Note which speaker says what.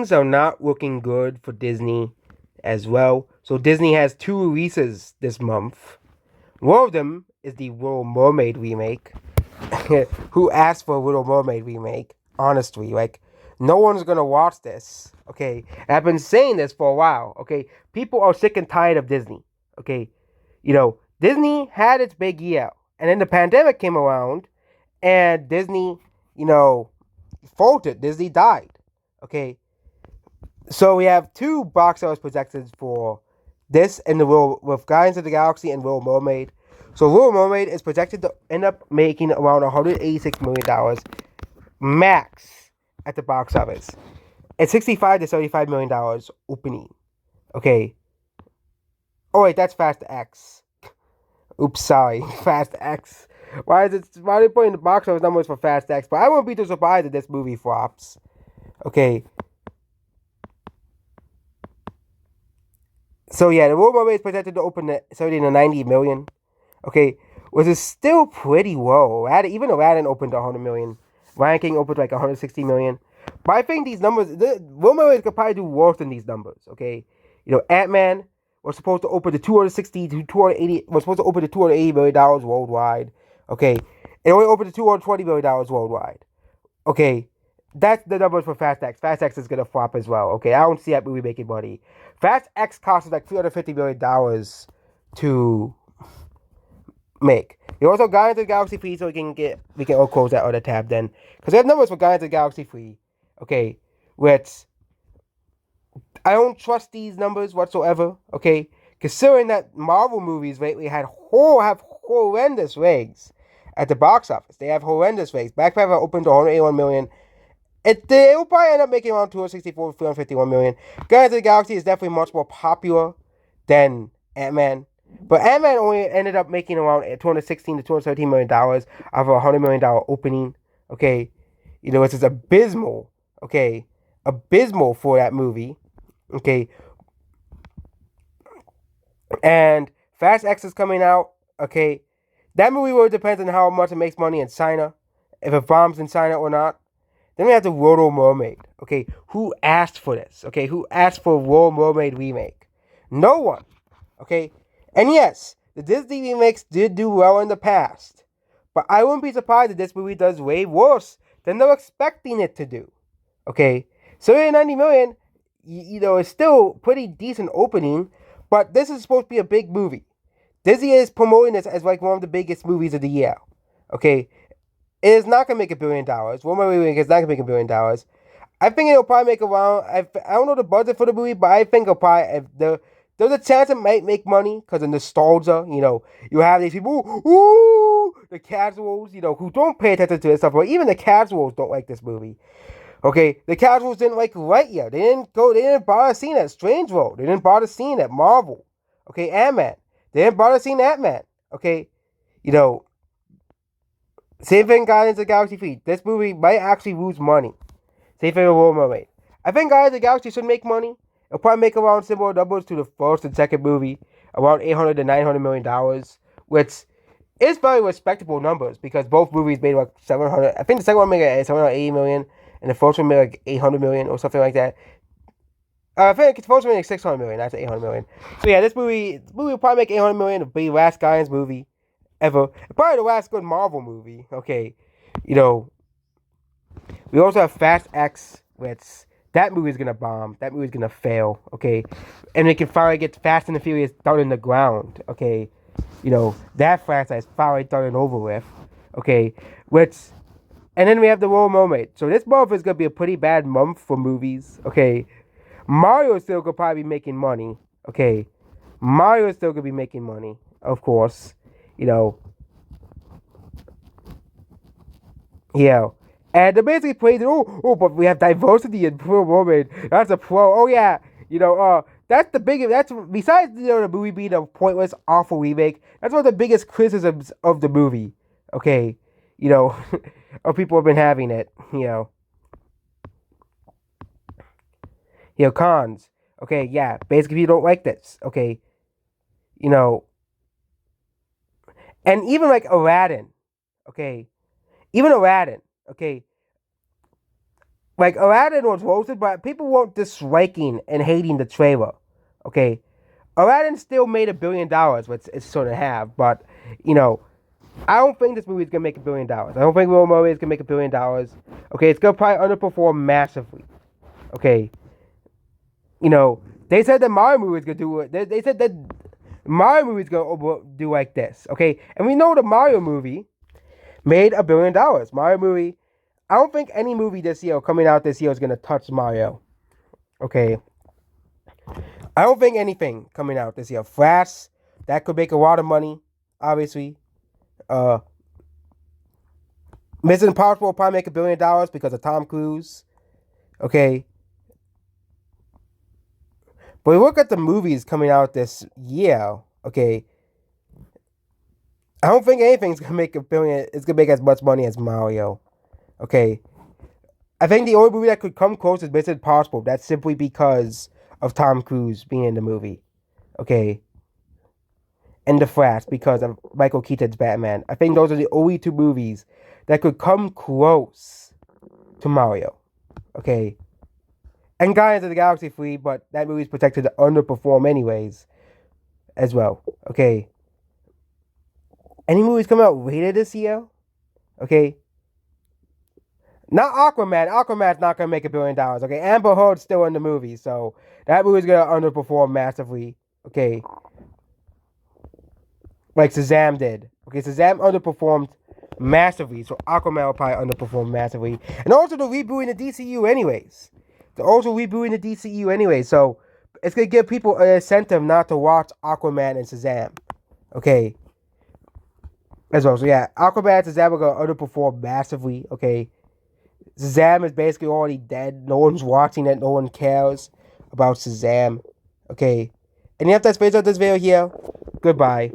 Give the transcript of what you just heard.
Speaker 1: things are not looking good for Disney as well. So Disney has two releases this month. One of them is the Little Mermaid remake. Who asked for a Little Mermaid remake? Honestly, like, no one's gonna watch this. Okay, and I've been saying this for a while. Okay, people are sick and tired of Disney. Okay, Disney had its big year, and then the pandemic came around, and Disney, faltered. Disney died. Okay, so we have two box office projections for this and the Little with Guardians of the Galaxy and Little Mermaid. So Little Mermaid is projected to end up making around $186 million max at the box office, and $65 to $75 million opening. Okay. Oh wait, that's Fast X. Oops, sorry, Fast X. Why is it? Why are they putting the box office numbers for Fast X? But I won't be too surprised if this movie flops. Okay. So yeah, the Little Mermaid is projected to open at 70 to 90 million. Okay, which is still pretty low. Even Aladdin opened to 100 million. Lion King opened like 160 million. But I think these numbers, the Little Mermaid could probably do worse than these numbers. Okay, Ant-Man was supposed to open to 260 to 280. Was supposed to open to $280 million worldwide. Okay, it only opened to $220 million worldwide. Okay, that's the numbers for Fast X. Fast X is gonna flop as well. Okay, I don't see that movie making money. Fast X costs like $350 million to make. You also Guardians of the Galaxy 3, so we can all close that other tab then, because we have numbers for Guardians of the Galaxy 3. Okay, which I don't trust these numbers whatsoever. Okay, considering that Marvel movies lately have horrendous ratings at the box office. They have horrendous ratings. Black Panther opened to 181 million. They will probably end up making around 264 to 351 million. Guardians of the Galaxy is definitely much more popular than Ant-Man. But Ant-Man only ended up making around $216 to $213 million of a $100 million opening. Okay. Which is abysmal. Okay. Abysmal for that movie. Okay. And Fast X is coming out. Okay. That movie really depends on how much it makes money in China. If it bombs in China or not. Then we have the Little Mermaid. Okay, who asked for this? Okay, who asked for a Little Mermaid remake? No one. Okay, and yes, the Disney remakes did do well in the past, but I wouldn't be surprised if this movie does way worse than they're expecting it to do. Okay, so 90 million, is still pretty decent opening, but this is supposed to be a big movie. Disney is promoting this as like one of the biggest movies of the year. Okay, it is not going to make $1 billion. One more remake is not going to make $1 billion. I think it'll probably make around, I don't know the budget for the movie, but I think it'll probably, there's a chance it might make money because of nostalgia. You have these people, ooh, the casuals, who don't pay attention to this stuff, but even the casuals don't like this movie. Okay, the casuals didn't like Lightyear. They didn't bother seeing that Strange World. They didn't bother seeing that Marvel. Okay, Ant-Man. They didn't bother seeing Ant-Man. Okay, same thing, Guardians of the Galaxy 3. This movie might actually lose money. Same thing with Little Mermaid. I think Guardians of the Galaxy should make money. It'll probably make around similar numbers to the first and second movie, around $800 to $900 million, which is very respectable numbers because both movies made like 700. I think the second one made like 780 million, and the first one made like 800 million or something like that. I think the first one made like 600 million. That's 800 million. So yeah, this movie will probably make 800 million. It'll be the last Guardians movie ever. Probably the last good Marvel movie. Okay, we also have Fast X, which that movie's gonna bomb. That movie's gonna fail. Okay, and we can finally get Fast and the Furious down in the ground. Okay, that franchise finally done and over with. Okay, and then we have the Little Mermaid. So this month is gonna be a pretty bad month for movies. Okay, Mario is still gonna probably be making money. Okay, Mario is still gonna be making money, of course. Yeah. And they basically praise it. Oh, but we have diversity in Little Mermaid. That's a pro. Oh yeah, that's the biggest. That's besides the movie being a pointless, awful remake. That's one of the biggest criticisms of the movie. Okay, or people have been having it. Cons. Okay, yeah. Basically, if you don't like this, okay, and even like Aladdin, okay, even Aladdin, okay. like Aladdin was roasted, but people weren't disliking and hating the trailer. Okay, Aladdin still made $1 billion, which it sort of have, but you know, I don't think this movie is gonna make $1 billion. I don't think Little Mermaid is gonna make $1 billion. Okay, it's gonna probably underperform massively. Okay, they said that Mario movie is gonna do it. They said that Mario movie is gonna do like this. Okay, and we know the Mario movie made $1 billion. Mario movie. I don't think any movie this year coming out this year is gonna touch Mario. Okay, I don't think anything coming out this year. Flash, that could make a lot of money. Obviously, Mission Impossible will probably make $1 billion because of Tom Cruise. Okay. But we look at the movies coming out this year, okay. I don't think anything's gonna make $1 billion. It's gonna make as much money as Mario, okay. I think the only movie that could come close is Mission Impossible. That's simply because of Tom Cruise being in the movie, okay. And The Flash because of Michael Keaton's Batman. I think those are the only two movies that could come close to Mario, okay. And Guardians of the Galaxy 3, but that movie's projected to underperform anyways, as well. Okay. Any movies coming out later this year? Okay. Not Aquaman. Aquaman's not gonna make $1 billion. Okay. Amber Heard's still in the movie, so that movie's gonna underperform massively. Okay. Like Shazam did. Okay, Shazam underperformed massively, so Aquaman will probably underperform massively. And also they're rebooting the DCU anyways. They're also rebooting the DCU anyway, so it's gonna give people an incentive not to watch Aquaman and Shazam. Okay. As well. So yeah, Aquaman and Shazam are gonna underperform massively. Okay. Shazam is basically already dead. No one's watching it. No one cares about Shazam. Okay. And you have to space out this video here. Goodbye.